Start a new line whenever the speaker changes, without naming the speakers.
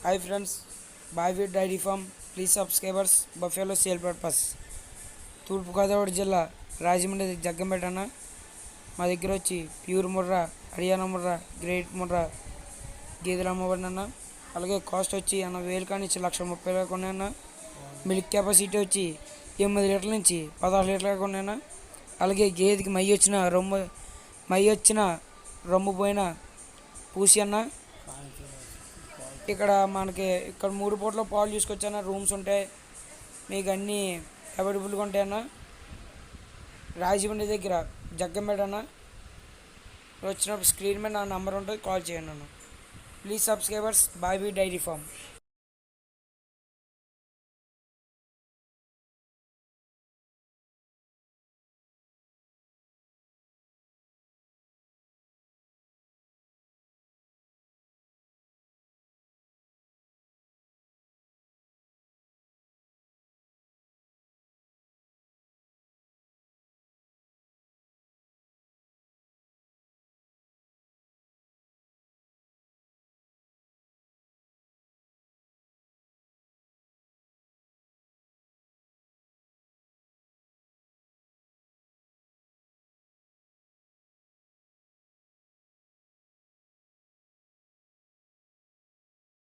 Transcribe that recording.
Hi friends, బాయ్వీ dairy farm please subscribers buffalo sale purpose. Thurpugodavari జిల్లా రాజమండ్రి జగ్గంపేట అన్న. మా దగ్గర వచ్చి ప్యూర్ ముర్రా, హర్యానా ముర్రా, గ్రేట్ ముర్రా గేదెలు అమ్మబడిన అన్న. అలాగే కాస్ట్ వచ్చి 80,000 కానీ 1,30,000 ఉన్నాయన్న. మిల్క్ కెపాసిటీ వచ్చి 8 లీటర్ల నుంచి 16 లీటర్ల ఉన్నాయన్న. అలాగే గేదెకి మై వచ్చిన రొమ్ము పోయిన పూసి అన్న. ఇక్కడ 3 పూటల పాలు తీసుకొచ్చాన. రూమ్స్ ఉంటాయి, మీకు అన్నీ అవైలబుల్గా ఉంటాయన్న. రాజమండ్రి దగ్గర జగ్గంపేట అన్న. వచ్చినప్పుడు స్క్రీన్ మీద నా నెంబర్ ఉంటుంది, కాల్ చేయండి అన్న. ప్లీజ్ సబ్స్క్రైబర్స్ బాయ్వీ డైరీ ఫామ్.